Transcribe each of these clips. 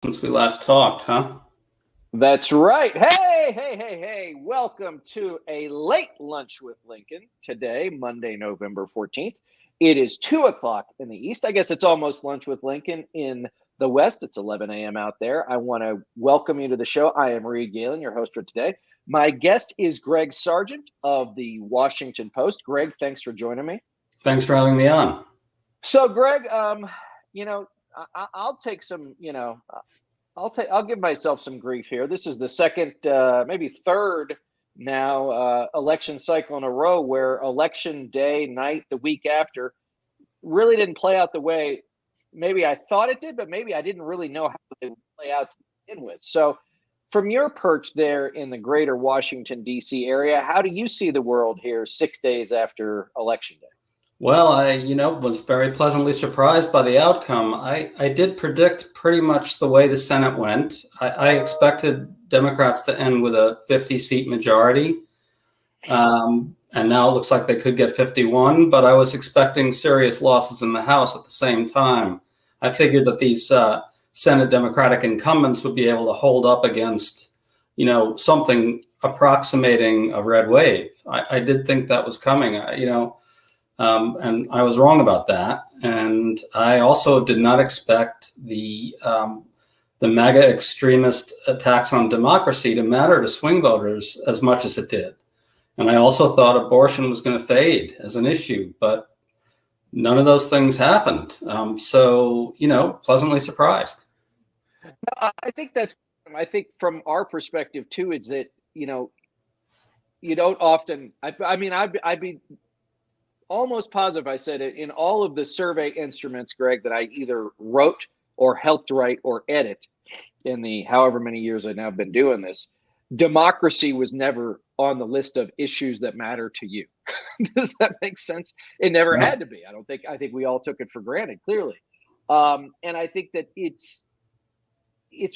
Since we last talked, huh? That's right. Hey. Welcome to a late lunch with Lincoln today, Monday, November 14th. It is 2 o'clock in the East. I guess it's almost lunch with Lincoln in the West. It's 11 a.m. out there. I want to welcome you to the show. I am Reed Galen, your host for today. My guest is Greg Sargent of the Washington Post. Greg, thanks for joining me. Thanks for having me on. So, Greg, I'll take some, I'll give myself some grief here. This is the second, maybe third now election cycle in a row where election day, night, the week after really didn't play out the way maybe I thought it did, but maybe I didn't really know how they would play out to begin with. So from your perch there in the greater Washington, D.C. area, how do you see the world here 6 days after election day? Well, I was very pleasantly surprised by the outcome. I did predict pretty much the way the Senate went. I expected Democrats to end with a 50-seat majority. And now it looks like they could get 51, but I was expecting serious losses in the House at the same time. I figured that these Senate Democratic incumbents would be able to hold up against, something approximating a red wave. I did think that was coming, and I was wrong about that. And I also did not expect the MAGA extremist attacks on democracy to matter to swing voters as much as it did. And I also thought abortion was going to fade as an issue, but none of those things happened. So, pleasantly surprised. I think from our perspective too, is that, you don't often, I'd be almost positive I said it in all of the survey instruments, Greg, that I either wrote or helped write or edit in the however many years I've now been doing this. Democracy was never on the list of issues that matter to you. Does that make sense? It never had to be. I think we all took it for granted, clearly. And I think that it's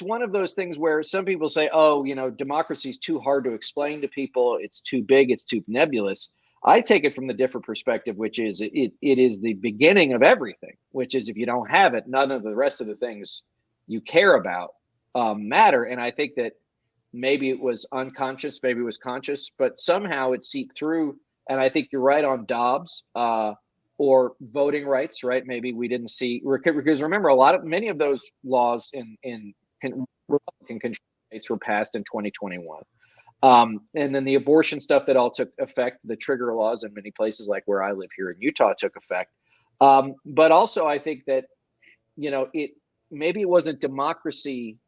one of those things where some people say, democracy is too hard to explain to people. It's too big. It's too nebulous. I take it from the different perspective, which is it is the beginning of everything, which is if you don't have it, none of the rest of the things you care about matter. And I think that maybe it was unconscious, maybe it was conscious, but somehow it seeped through. And I think you're right on Dobbs or voting rights, right? Maybe we didn't see, because remember, many of those laws in Republican control states were passed in 2021. And then the abortion stuff that all took effect, the trigger laws in many places like where I live here in Utah took effect. But also I think that, maybe it wasn't democracy,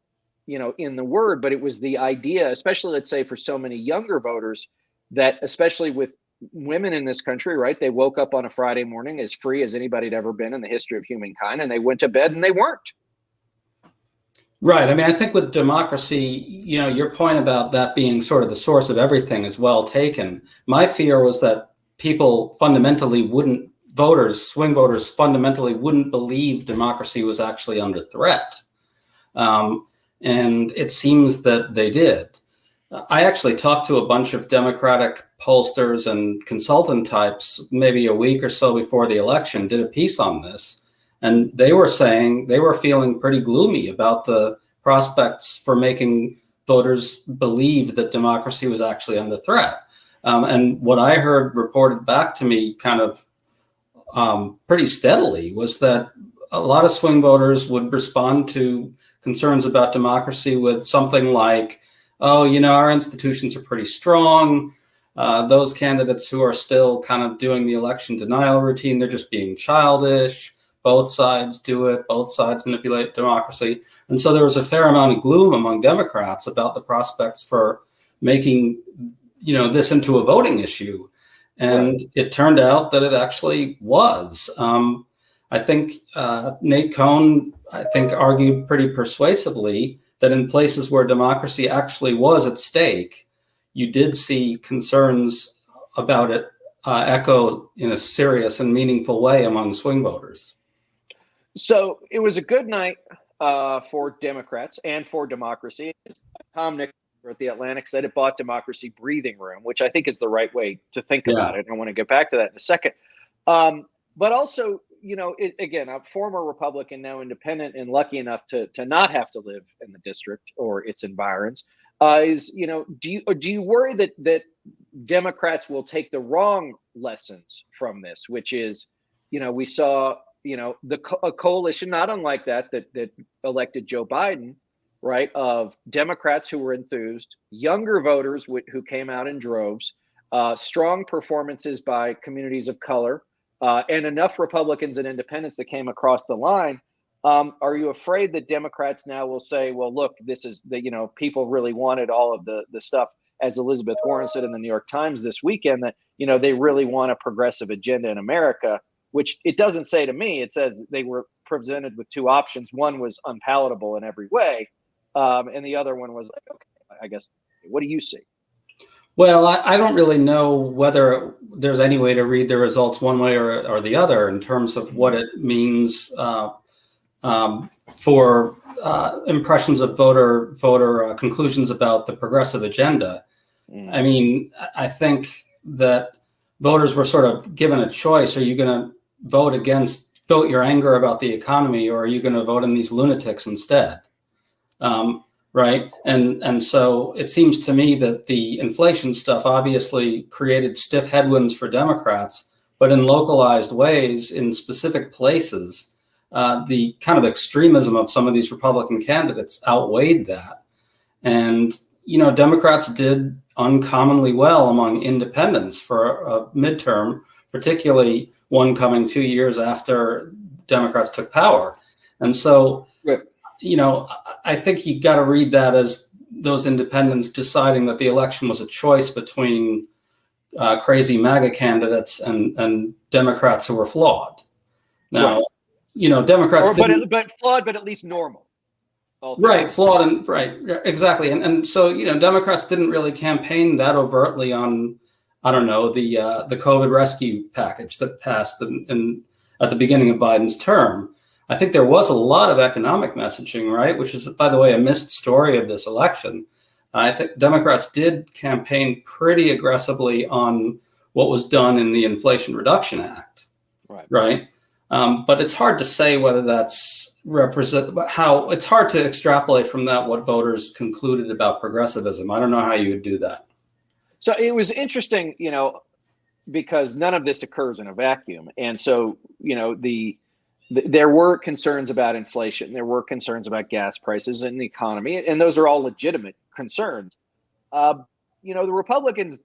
in the word, but it was the idea, especially let's say for so many younger voters, that especially with women in this country, right? They woke up on a Friday morning as free as anybody had ever been in the history of humankind, and they went to bed and they weren't. Right. I think with democracy, your point about that being sort of the source of everything is well taken. My fear was that swing voters fundamentally wouldn't believe democracy was actually under threat. And it seems that they did. I actually talked to a bunch of Democratic pollsters and consultant types maybe a week or so before the election, did a piece on this. And they were saying they were feeling pretty gloomy about the prospects for making voters believe that democracy was actually under threat. And what I heard reported back to me kind of pretty steadily was that a lot of swing voters would respond to concerns about democracy with something like, our institutions are pretty strong. Those candidates who are still kind of doing the election denial routine, they're just being childish. Both sides do it. Both sides manipulate democracy. And so there was a fair amount of gloom among Democrats about the prospects for making, this into a voting issue. And right. It turned out that it actually was. I think Nate Cohn, argued pretty persuasively that in places where democracy actually was at stake, you did see concerns about it echo in a serious and meaningful way among swing voters. So it was a good night for Democrats and for democracy. Tom Nichols at The Atlantic said it bought democracy breathing room, which I think is the right way to think about it. I want to get back to that in a second. But also, again, a former Republican, now independent, and lucky enough to not have to live in the district or its environs, do you worry that Democrats will take the wrong lessons from this, which is, we saw, a coalition not unlike that elected Joe Biden, right, of Democrats who were enthused, younger voters who came out in droves, strong performances by communities of color, and enough Republicans and independents that came across the line. Are you afraid that Democrats now will say, well, look, this is people really wanted all of the stuff, as Elizabeth Warren said in the New York Times this weekend, that, they really want a progressive agenda in America, which it doesn't say to me. It says they were presented with two options. One was unpalatable in every way. And the other one was like, okay, I guess, what do you see? Well, I don't really know whether there's any way to read the results one way or the other in terms of what it means for impressions of voter conclusions about the progressive agenda. I mean, I think that voters were sort of given a choice. Are you going to vote your anger about the economy, or are you going to vote in these lunatics instead? Right. And so it seems to me that the inflation stuff obviously created stiff headwinds for Democrats, but in localized ways, in specific places, the kind of extremism of some of these Republican candidates outweighed that. And, Democrats did uncommonly well among independents for a midterm, particularly one coming 2 years after Democrats took power. And so, right. I think you got to read that as those independents deciding that the election was a choice between crazy MAGA candidates and Democrats who were flawed. Now, right. Democrats, but flawed, but at least normal. Right, flawed and right, exactly. And so, Democrats didn't really campaign that overtly on, I don't know, the COVID rescue package that passed at the beginning of Biden's term. I think there was a lot of economic messaging, right, which is, by the way, a missed story of this election. I think Democrats did campaign pretty aggressively on what was done in the Inflation Reduction Act, right? But it's hard to say whether that's it's hard to extrapolate from that what voters concluded about progressivism. I don't know how you would do that. So it was interesting, because none of this occurs in a vacuum. And so, there were concerns about inflation. There were concerns about gas prices and the economy, and those are all legitimate concerns. The Republicans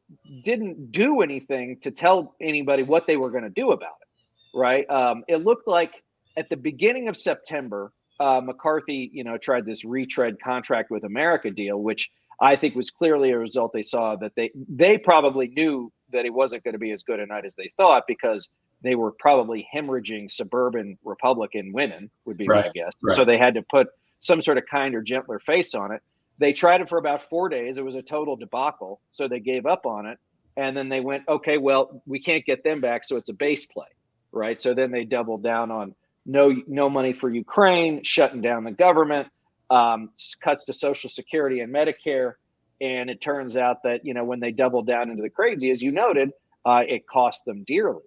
didn't do anything to tell anybody what they were going to do about it, right? It looked like at the beginning of September, McCarthy, tried this retread contract with America deal, which I think was clearly a result. They saw that they probably knew that it wasn't going to be as good a night as they thought, because they were probably hemorrhaging suburban Republican women, would be my guess. Right. So they had to put some sort of kinder, gentler face on it. They tried it for about 4 days. It was a total debacle. So they gave up on it. And then they went, okay, well, we can't get them back. So it's a base play, right? So then they doubled down on no money for Ukraine, shutting down the government, cuts to Social Security and Medicare. And it turns out that, when they doubled down into the crazy, as you noted, it cost them dearly.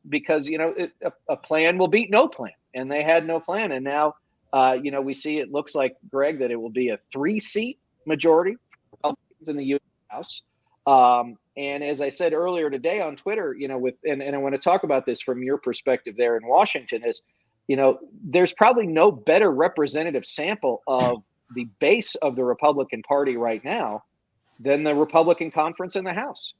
Because, a plan will beat no plan, and they had no plan. And now, we see it looks like, Greg, that it will be a 3-seat majority in the U.S. House. And as I said earlier today on Twitter, and I want to talk about this from your perspective there in Washington, is, there's probably no better representative sample of the base of the Republican Party right now than the Republican conference in the House.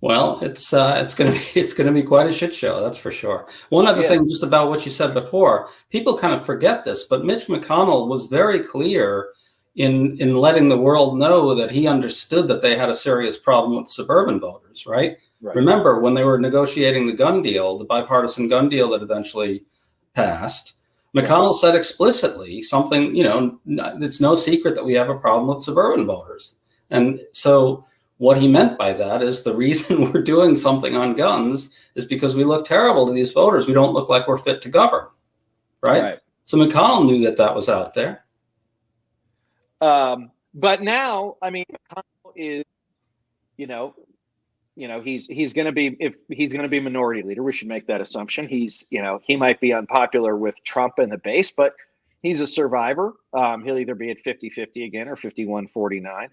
Well, it's going to be quite a shit show, that's for sure. One other thing, just about what you said before, people kind of forget this, but Mitch McConnell was very clear in letting the world know that he understood that they had a serious problem with suburban voters, right? Remember when they were negotiating the gun deal, the bipartisan gun deal that eventually passed, McConnell said explicitly something, it's no secret that we have a problem with suburban voters. And so what he meant by that is the reason we're doing something on guns is because we look terrible to these voters. We don't look like we're fit to govern, right? So McConnell knew that was out there. But now, McConnell is, he's going to be, if he's going to be minority leader, we should make that assumption. He might be unpopular with Trump and the base, but he's a survivor. He'll either be at 50-50 again or 51-49.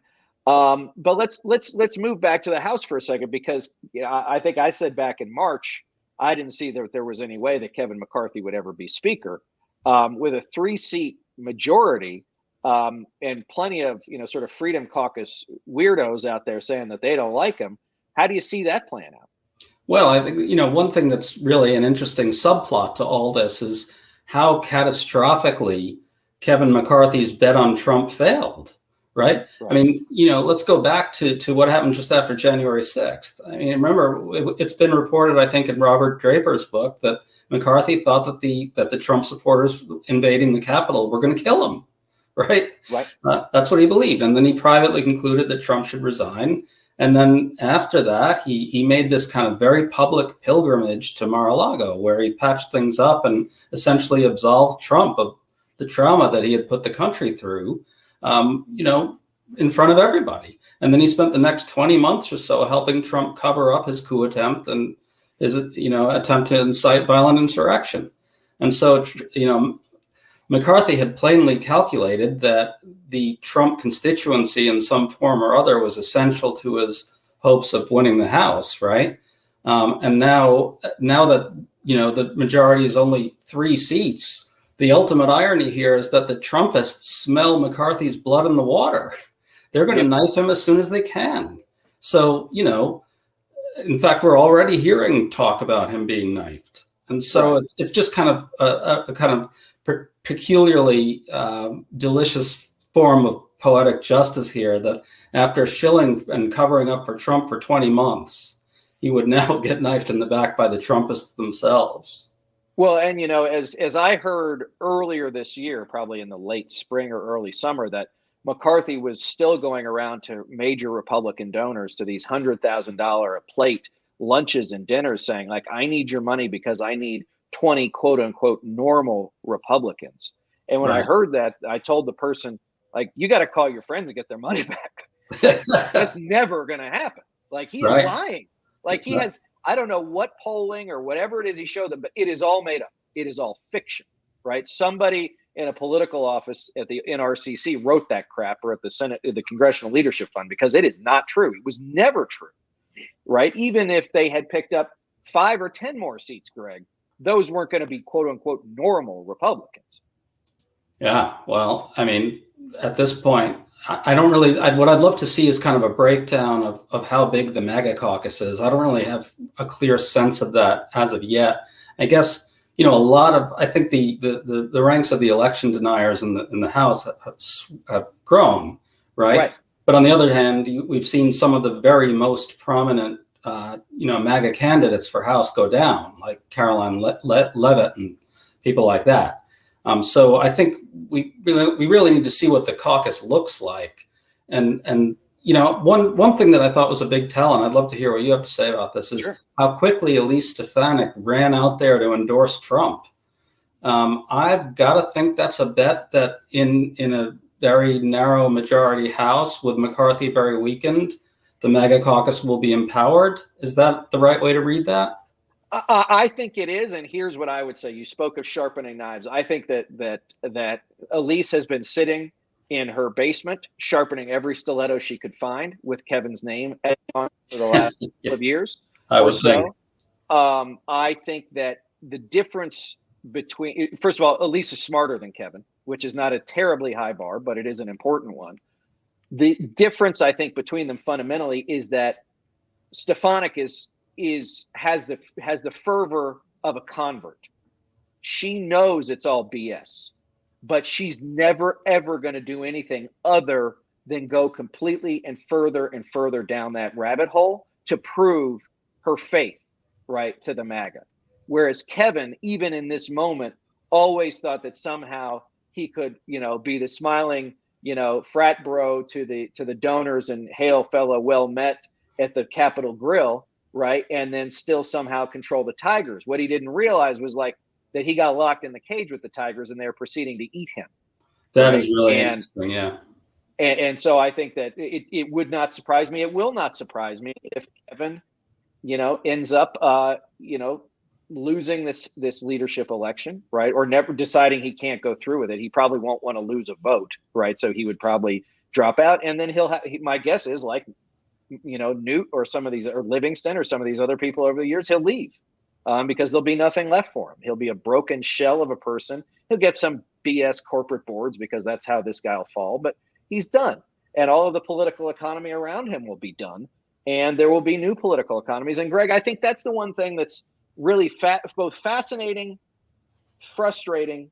But let's move back to the House for a second, because I think I said back in March, I didn't see that there was any way that Kevin McCarthy would ever be Speaker. With a 3-seat majority, and plenty of sort of Freedom Caucus weirdos out there saying that they don't like him. How do you see that playing out? Well, I think one thing that's really an interesting subplot to all this is how catastrophically Kevin McCarthy's bet on Trump failed. Right? I mean, let's go back to what happened just after January 6th. I mean, remember, it's been reported, I think, in Robert Draper's book that McCarthy thought that the Trump supporters invading the Capitol were going to kill him. Right. That's what he believed. And then he privately concluded that Trump should resign. And then after that, he made this kind of very public pilgrimage to Mar-a-Lago, where he patched things up and essentially absolved Trump of the trauma that he had put the country through. In front of everybody. And then he spent the next 20 months or so helping Trump cover up his coup attempt and his, attempt to incite violent insurrection. And so, McCarthy had plainly calculated that the Trump constituency in some form or other was essential to his hopes of winning the House, right? And now that, the majority is only 3 seats, the ultimate irony here is that the Trumpists smell McCarthy's blood in the water. They're going to knife him as soon as they can. So, in fact, we're already hearing talk about him being knifed. And so it's just kind of a kind of peculiarly delicious form of poetic justice here, that after shilling and covering up for Trump for 20 months, he would now get knifed in the back by the Trumpists themselves. Well, and as I heard earlier this year, probably in the late spring or early summer, that McCarthy was still going around to major Republican donors, to these $100,000 a plate lunches and dinners, saying, like, I need your money because I need 20 quote unquote normal Republicans. And when I heard that, I told the person, like, you got to call your friends and get their money back. That's never going to happen. Like, he is lying. Like, he has, I don't know what polling or whatever it is he showed them, but it is all made up. It is all fiction, right? Somebody in a political office at the NRCC wrote that crap, or at the Senate, the Congressional Leadership Fund, because it is not true. It was never true, right? Even if they had picked up 5 or 10 more seats, Greg, those weren't going to be quote unquote normal Republicans. Yeah, well, I mean, at this point, I don't really, what I'd love to see is kind of a breakdown of how big the MAGA caucus is. I don't really have a clear sense of that as of yet. I guess, a lot of, I think the ranks of the election deniers in the House have grown, right? But on the other hand, we've seen some of the very most prominent, MAGA candidates for House go down, like Caroline Leavitt and people like that. So I think we really need to see what the caucus looks like. And one thing that I thought was a big tell, and I'd love to hear what you have to say about this, is how quickly Elise Stefanik ran out there to endorse Trump. I've got to think that's a bet that in a very narrow majority House with McCarthy very weakened, the MAGA caucus will be empowered. Is that the right way to read that? I think it is, and here's what I would say. You spoke of sharpening knives. I think that Elise has been sitting in her basement, sharpening every stiletto she could find with Kevin's name for the last couple of years. I would say. I think that the difference between, first of all, Elise is smarter than Kevin, which is not a terribly high bar, but it is an important one. The difference, I think, between them fundamentally is that Stefanik has the fervor of a convert. She knows it's all BS, but she's never ever going to do anything other than go completely and further down that rabbit hole to prove her faith, right, to the MAGA. Whereas Kevin, even in this moment, always thought that somehow he could, be the smiling, frat bro to the donors and hail fella, well met at the Capitol Grill, right? And then still somehow control the Tigers. What he didn't realize was that he got locked in the cage with the Tigers and they're proceeding to eat him. That is really interesting, yeah. And so I think that it would not surprise me. It will not surprise me if Kevin ends up, losing this leadership election, right? Or never deciding he can't go through with it. He probably won't want to lose a vote, right? So he would probably drop out, and then my guess is, like, Newt or some of these, or Livingston or some of these other people over the years, he'll leave because there'll be nothing left for him. He'll be a broken shell of a person. He'll get some BS corporate boards because that's how this guy will fall, but he's done. And all of the political economy around him will be done. And there will be new political economies. And Greg, I think that's the one thing that's really both fascinating, frustrating,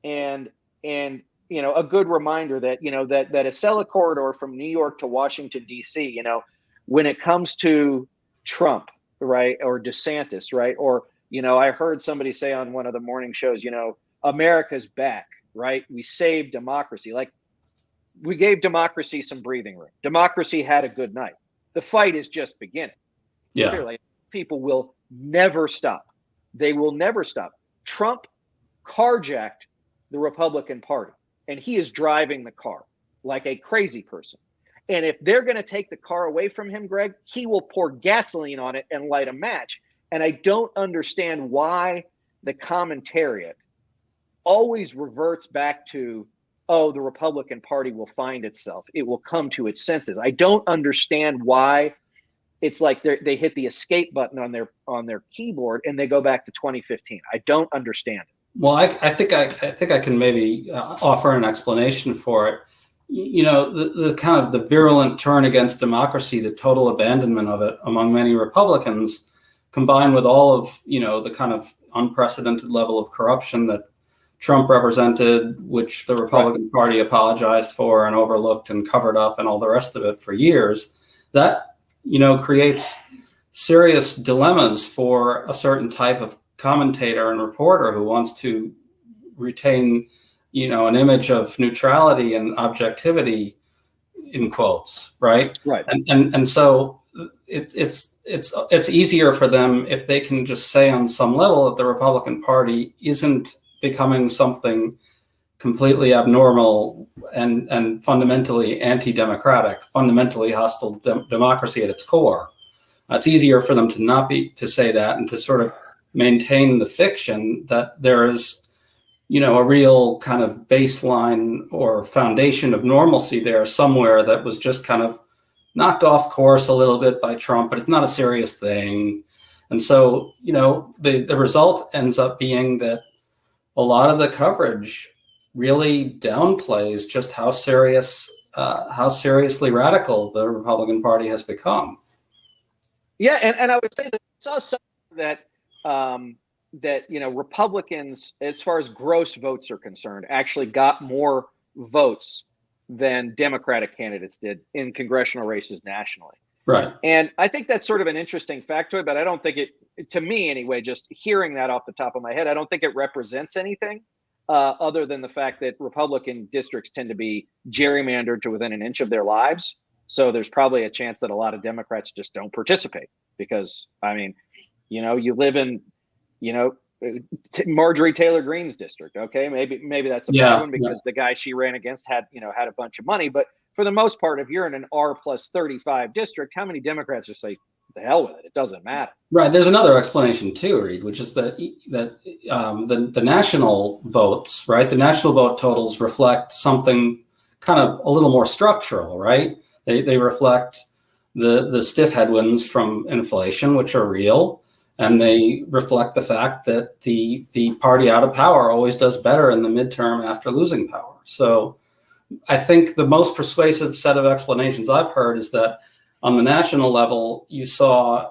and a good reminder that that Acela corridor from New York to Washington, D.C., when it comes to Trump, right, or DeSantis, right, or I heard somebody say on one of the morning shows, America's back, right? We saved democracy. Like, we gave democracy some breathing room. Democracy had a good night. The fight is just beginning. Yeah. Clearly, people will never stop. They will never stop. Trump carjacked the Republican Party, and he is driving the car like a crazy person. And if they're going to take the car away from him, Greg, he will pour gasoline on it and light a match. And I don't understand why the commentariat always reverts back to, oh, the Republican Party will find itself. It will come to its senses. I don't understand why it's like they hit the escape button on their keyboard and they go back to 2015. I don't understand it. Well, I think I can maybe offer an explanation for it. The kind of the virulent turn against democracy, the total abandonment of it among many Republicans, combined with all of the kind of unprecedented level of corruption that Trump represented, which the Republican Party apologized for and overlooked and covered up and all the rest of it for years, that creates serious dilemmas for a certain type of commentator and reporter who wants to retain an image of neutrality and objectivity, in quotes, right? And so it's easier for them if they can just say on some level that the Republican Party isn't becoming something completely abnormal and fundamentally anti-democratic, fundamentally hostile to democracy at its core. It's easier for them to say that and to sort of maintain the fiction that there is a real kind of baseline or foundation of normalcy there somewhere that was just kind of knocked off course a little bit by Trump, but it's not a serious thing. And so, the result ends up being that a lot of the coverage really downplays just how seriously radical the Republican Party has become. Yeah, and I would say that I saw something that Republicans, as far as gross votes are concerned, actually got more votes than Democratic candidates did in congressional races nationally. Right. And I think that's sort of an interesting factoid, but I don't think it, to me anyway, just hearing that off the top of my head, I don't think it represents anything other than the fact that Republican districts tend to be gerrymandered to within an inch of their lives. So there's probably a chance that a lot of Democrats just don't participate because, you live in, Marjorie Taylor Greene's district. Okay. Maybe that's a bad one because the guy she ran against had a bunch of money, but for the most part, if you're in an R+35 district, how many Democrats just say, the hell with it? It doesn't matter. Right. There's another explanation too, Reed, which is that the national votes, right? The national vote totals reflect something kind of a little more structural, right? They reflect the stiff headwinds from inflation, which are real, and they reflect the fact that the party out of power always does better in the midterm after losing power. So I think the most persuasive set of explanations I've heard is that on the national level, you saw,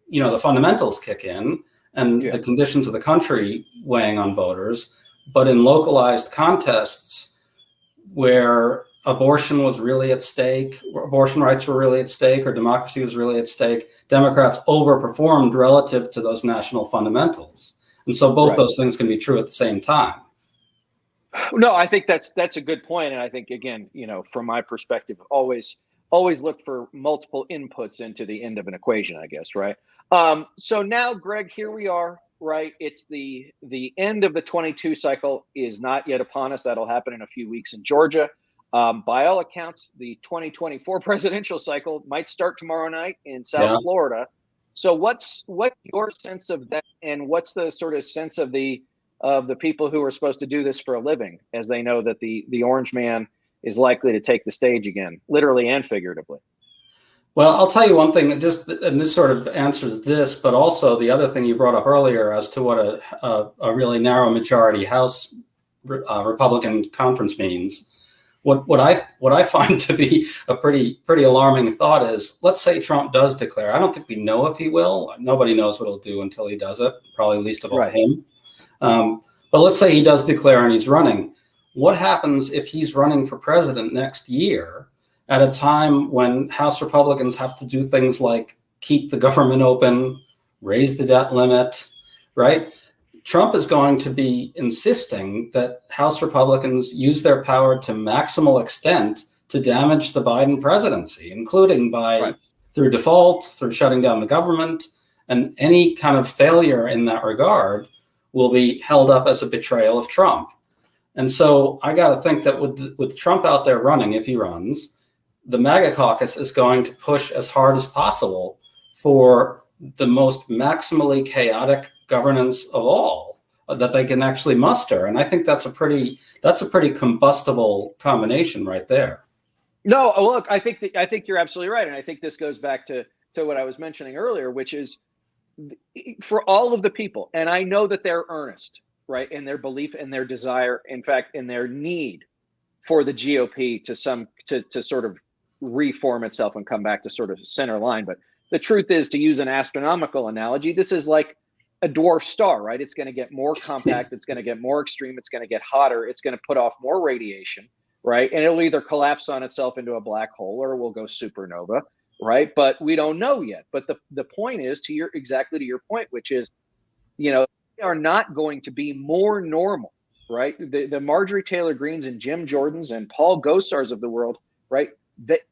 the fundamentals kick in and the conditions of the country weighing on voters. But in localized contests where abortion was really at stake, abortion rights were really at stake, or democracy was really at stake, Democrats overperformed relative to those national fundamentals. And so both those things can be true at the same time. No, I think that's a good point. And I think, again, from my perspective, always look for multiple inputs into the end of an equation, I guess. Right. So now, Greg, here we are. Right. It's the end of the 22 cycle is not yet upon us. That'll happen in a few weeks in Georgia. By all accounts, the 2024 presidential cycle might start tomorrow night in South Florida. So what's your sense of that, and what's the sort of sense of the people who are supposed to do this for a living, as they know that the orange man is likely to take the stage again, literally and figuratively? Well, I'll tell you one thing, and this sort of answers this, but also the other thing you brought up earlier as to what a really narrow majority House Republican conference means. What I find to be a pretty alarming thought is, let's say Trump does declare. I don't think we know if he will. Nobody knows what he'll do until he does it, probably least of all him. But let's say he does declare and he's running. What happens if he's running for president next year at a time when House Republicans have to do things like keep the government open, raise the debt limit, right? Trump is going to be insisting that House Republicans use their power to maximal extent to damage the Biden presidency, including through default, through shutting down the government, and any kind of failure in that regard will be held up as a betrayal of Trump. And so I got to think that with Trump out there running, if he runs, the MAGA caucus is going to push as hard as possible for the most maximally chaotic governance of all that they can actually muster. And I think that's a pretty combustible combination right there. No, look, I think you're absolutely right. And I think this goes back to what I was mentioning earlier, which is for all of the people, and I know that they're earnest, right, in their belief and their desire, in fact, in their need for the GOP to sort of reform itself and come back to sort of center line. But the truth is, to use an astronomical analogy, this is like a dwarf star, right? It's going to get more compact, it's going to get more extreme, it's going to get hotter, it's going to put off more radiation, right? And it'll either collapse on itself into a black hole or it will go supernova, right? But we don't know yet. But the point is, exactly to your point, which is, they are not going to be more normal, right? The Marjorie Taylor Greenes and Jim Jordans and Paul Gosars of the world, right?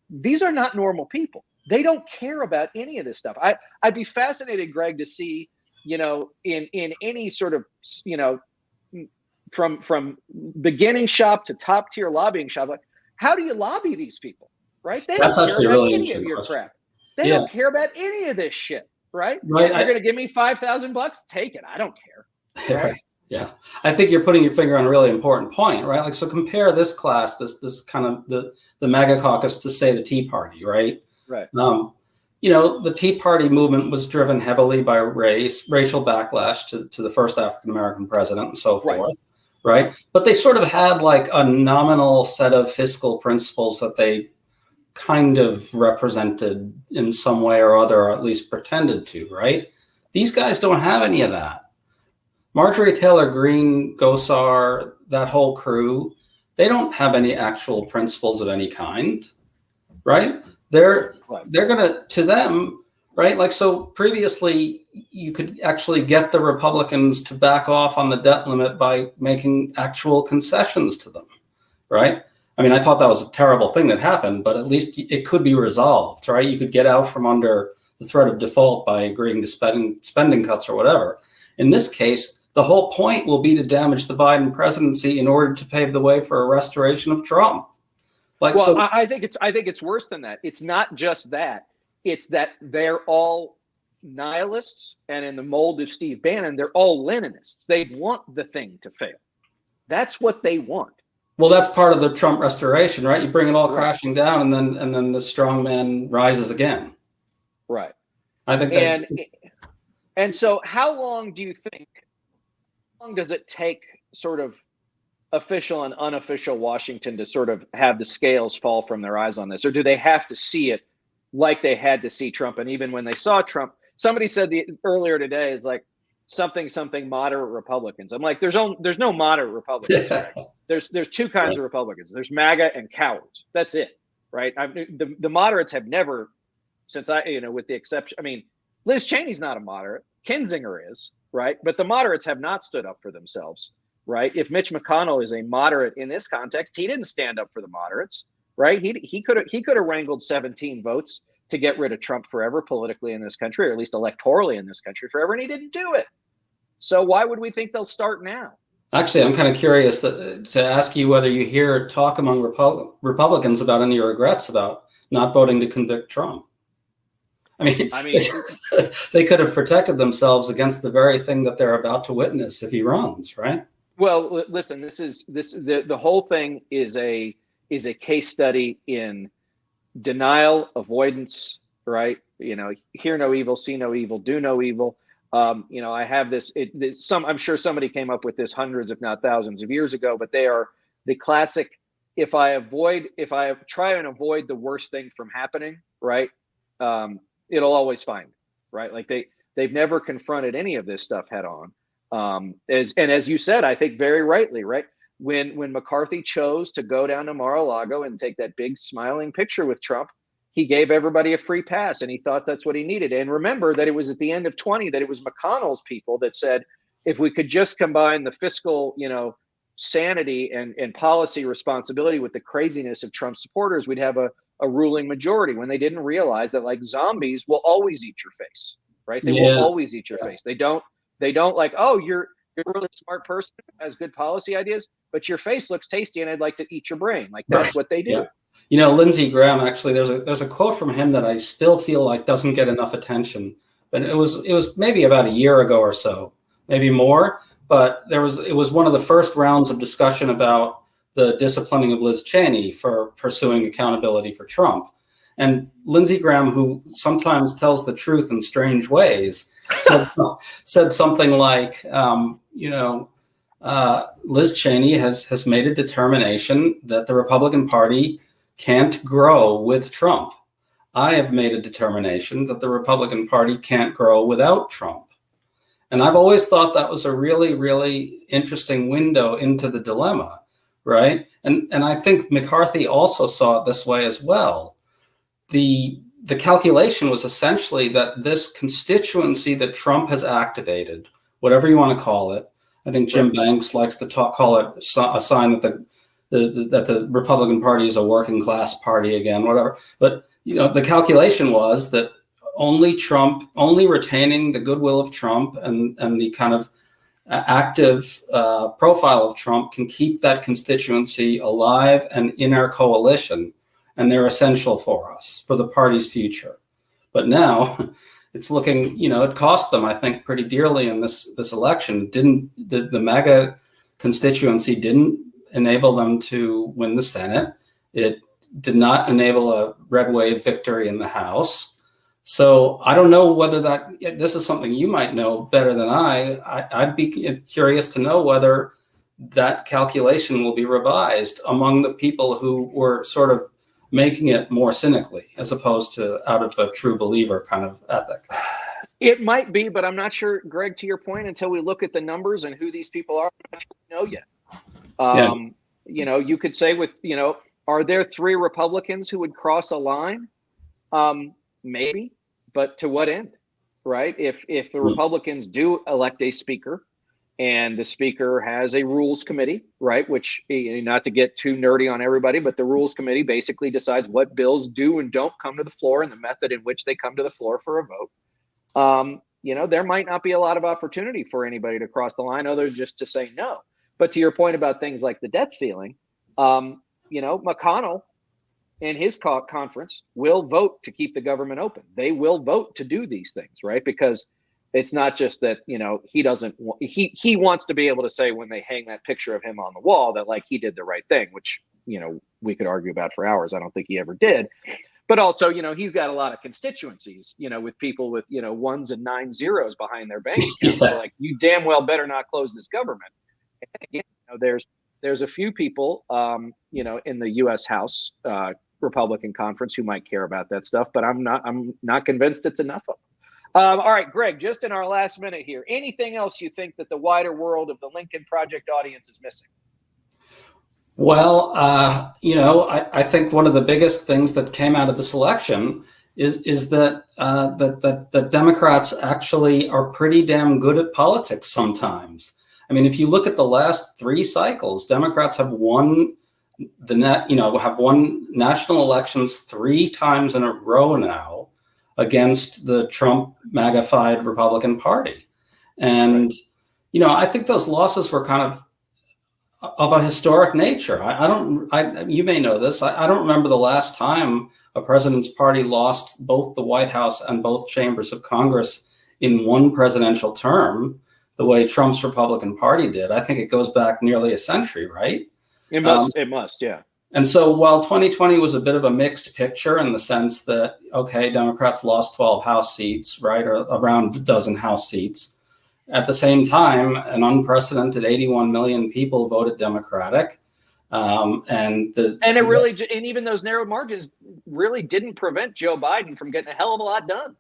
These are not normal people. They don't care about any of this stuff. I'd be fascinated, Greg, to see, in any sort of, from beginning shop to top tier lobbying shop, like, how do you lobby these people, right? They don't care about any of your crap. They don't care about any of this shit, right? You're going to give me $5,000? Take it. I don't care. Right? Yeah, I think you're putting your finger on a really important point, right? Like, so compare this class, this kind of the MAGA caucus to, say, the Tea Party, right? Right. The Tea Party movement was driven heavily by racial backlash to the first African-American president and so forth, right? But they sort of had like a nominal set of fiscal principles that they kind of represented in some way or other, or at least pretended to, right? These guys don't have any of that. Marjorie Taylor Greene, Gosar, that whole crew, they don't have any actual principles of any kind, right? They're gonna, to them, right? Like, so previously you could actually get the Republicans to back off on the debt limit by making actual concessions to them, right? I mean, I thought that was a terrible thing that happened, but at least it could be resolved, right? You could get out from under the threat of default by agreeing to spending cuts or whatever. In this case, the whole point will be to damage the Biden presidency in order to pave the way for a restoration of Trump. Like, well, so I think it's worse than that. It's not just that. It's that they're all nihilists, and in the mold of Steve Bannon, they're all Leninists. They want the thing to fail. That's what they want. Well, that's part of the Trump restoration, right? You bring it all crashing down, and then the strong man rises again. Right. I think and so how long do you think? How long does it take sort of official and unofficial Washington to sort of have the scales fall from their eyes on this? Or do they have to see it like they had to see Trump? And even when they saw Trump, somebody said earlier today, it's like something moderate Republicans. I'm like, there's no moderate Republicans. There's two kinds of Republicans. There's MAGA and cowards. That's it, right? The moderates have never, since with the exception, I mean, Liz Cheney's not a moderate. Kinzinger is, right? But the moderates have not stood up for themselves, right? If Mitch McConnell is a moderate in this context, he didn't stand up for the moderates, right? He could have wrangled 17 votes to get rid of Trump forever politically in this country, or at least electorally in this country forever, and he didn't do it. So why would we think they'll start now? Actually, I'm kind of curious to ask you whether you hear talk among Republicans about any regrets about not voting to convict Trump. I mean, I mean, they could have protected themselves against the very thing that they're about to witness if he runs, right? well, listen, the whole thing is a case study in denial, avoidance, right? Hear no evil, see no evil, do no evil. I have I'm sure somebody came up with this hundreds, if not thousands of years ago, but they are the classic. If I try and avoid the worst thing from happening, right? It'll always find, right? Like they've never confronted any of this stuff head on. As you said, I think very rightly, right? When McCarthy chose to go down to Mar-a-Lago and take that big smiling picture with Trump, he gave everybody a free pass, and he thought that's what he needed. And remember that it was at the end of 20 that it was McConnell's people that said, if we could just combine the fiscal, sanity and policy responsibility with the craziness of Trump supporters, we'd have a ruling majority, when they didn't realize that like zombies will always eat your face, right? They will always eat your face. They don't like, oh, you're a really smart person who has good policy ideas, but your face looks tasty and I'd like to eat your brain. Like that's what they do. Yeah. Lindsey Graham, actually, there's a quote from him that I still feel like doesn't get enough attention. But it was maybe about a year ago or so, maybe more. But it was one of the first rounds of discussion about the disciplining of Liz Cheney for pursuing accountability for Trump. And Lindsey Graham, who sometimes tells the truth in strange ways, said something like, Liz Cheney has made a determination that the Republican Party can't grow with Trump. I have made a determination that the Republican Party can't grow without Trump. And I've always thought that was a really, really interesting window into the dilemma, right? And I think McCarthy also saw it this way as well. The calculation was essentially that this constituency that Trump has activated, whatever you want to call it, I think Jim Banks likes to call it a sign that the Republican Party is a working class party again, whatever. But the calculation was that only retaining the goodwill of Trump and the kind of active profile of Trump can keep that constituency alive and in our coalition. And they're essential for us, for the party's future. But now it's looking, it cost them, I think, pretty dearly in this election. The MAGA constituency didn't enable them to win the Senate. It did not enable a red wave victory in the House. So I don't know whether this is something you might know better than I'd be curious to know whether that calculation will be revised among the people who were sort of making it more cynically as opposed to out of a true believer kind of ethic. It might be, but I'm not sure, Greg, to your point, until we look at the numbers and who these people are, I'm not sure we know yet. You could say are there 3 Republicans who would cross a line? Maybe, but to what end, right? If the Republicans do elect a speaker and the speaker has a rules committee, right, which, not to get too nerdy on everybody, but the rules committee basically decides what bills do and don't come to the floor and the method in which they come to the floor for a vote. There might not be a lot of opportunity for anybody to cross the line other than just to say no. But to your point about things like the debt ceiling, McConnell and his conference will vote to keep the government open. They will vote to do these things, right? Because it's not just that, he wants to be able to say when they hang that picture of him on the wall that like he did the right thing, which, we could argue about for hours. I don't think he ever did. But also, he's got a lot of constituencies, with people with, 1s and 9 zeros behind their bank accounts. So like, you damn well better not close this government. And again, there's a few people, in the U.S. House Republican conference who might care about that stuff, but I'm not convinced it's enough of them. All right, Greg, just in our last minute here, anything else you think that the wider world of the Lincoln Project audience is missing? Well, I think one of the biggest things that came out of this election is that that Democrats actually are pretty damn good at politics sometimes. I mean, if you look at the last 3 cycles, Democrats have won national elections 3 times in a row now against the Trump MAGA-fied Republican Party. And, I think those losses were kind of of a historic nature. You may know this. I don't remember the last time a president's party lost both the White House and both chambers of Congress in one presidential term, the way Trump's Republican Party did. I think it goes back nearly a century, right? It must, yeah. And so while 2020 was a bit of a mixed picture in the sense that, okay, Democrats lost 12 House seats, right, or around a dozen House seats. At the same time, an unprecedented 81 million people voted Democratic. And even those narrow margins really didn't prevent Joe Biden from getting a hell of a lot done.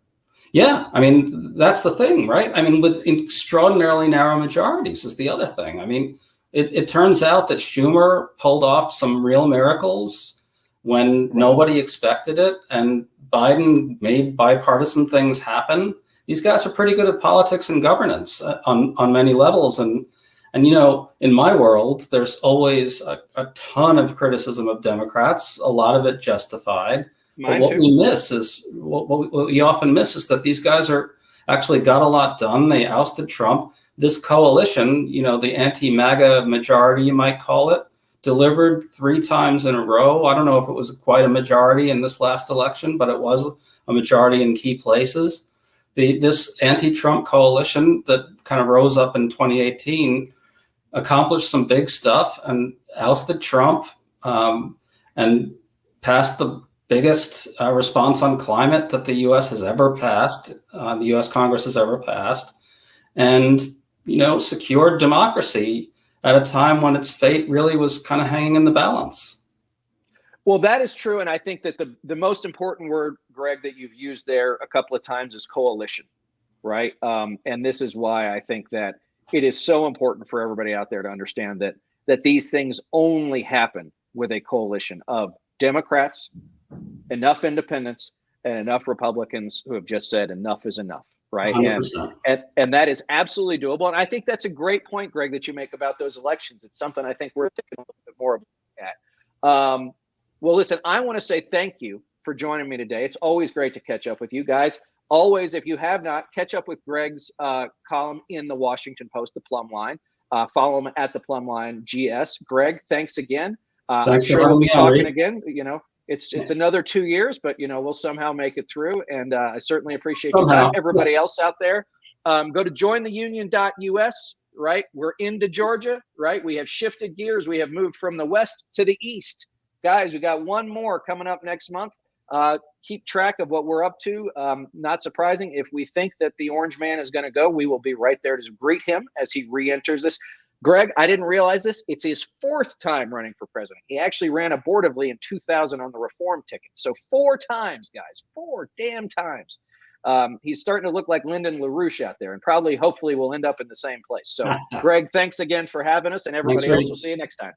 Yeah, I mean, that's the thing, right? I mean, with extraordinarily narrow majorities is the other thing. I mean, it turns out that Schumer pulled off some real miracles when nobody expected it, and Biden made bipartisan things happen. These guys are pretty good at politics and governance on many levels. And you know, in my world, there's always a ton of criticism of Democrats, a lot of it justified. But what we miss is what we often miss is that these guys are actually got a lot done. They ousted Trump. This coalition, you know, the anti-MAGA majority, you might call it, delivered 3 times in a row. I don't know if it was quite a majority in this last election, but it was a majority in key places. This anti-Trump coalition that kind of rose up in 2018 accomplished some big stuff and ousted Trump and passed the biggest response on climate that the U.S. has ever passed, the U.S. Congress has ever passed, and, you know, secured democracy at a time when its fate really was kind of hanging in the balance. Well, that is true. And I think that the most important word, Greg, that you've used there a couple of times is coalition, right? And this is why I think that it is so important for everybody out there to understand that these things only happen with a coalition of Democrats, enough independents, and enough Republicans who have just said enough is enough, right? And that is absolutely doable. And I think that's a great point, Greg, that you make about those elections. It's something I think we're thinking a little bit more at. Well, listen, I want to say thank you for joining me today. It's always great to catch up with you guys. Always, if you have not, catch up with Greg's column in the Washington Post, The Plumb Line. Follow him at The Plumb Line GS. Greg, thanks again. I'm sure we'll be talking again. You know, it's another 2 years, but, you know, we'll somehow make it through. And I certainly appreciate your time. Everybody else out there, go to jointheunion.us, right? We're into Georgia, right? We have shifted gears. We have moved from the west to the east. Guys, we got one more coming up next month. Keep track of what we're up to. Not surprising. If we think that the orange man is going to go, we will be right there to greet him as he re-enters this. Greg, I didn't realize this. It's his 4th time running for president. He actually ran abortively in 2000 on the reform ticket. So 4 times, guys, 4 damn times. He's starting to look like Lyndon LaRouche out there, and hopefully we'll end up in the same place. So Greg, thanks again for having us, and everybody else, we'll see you next time.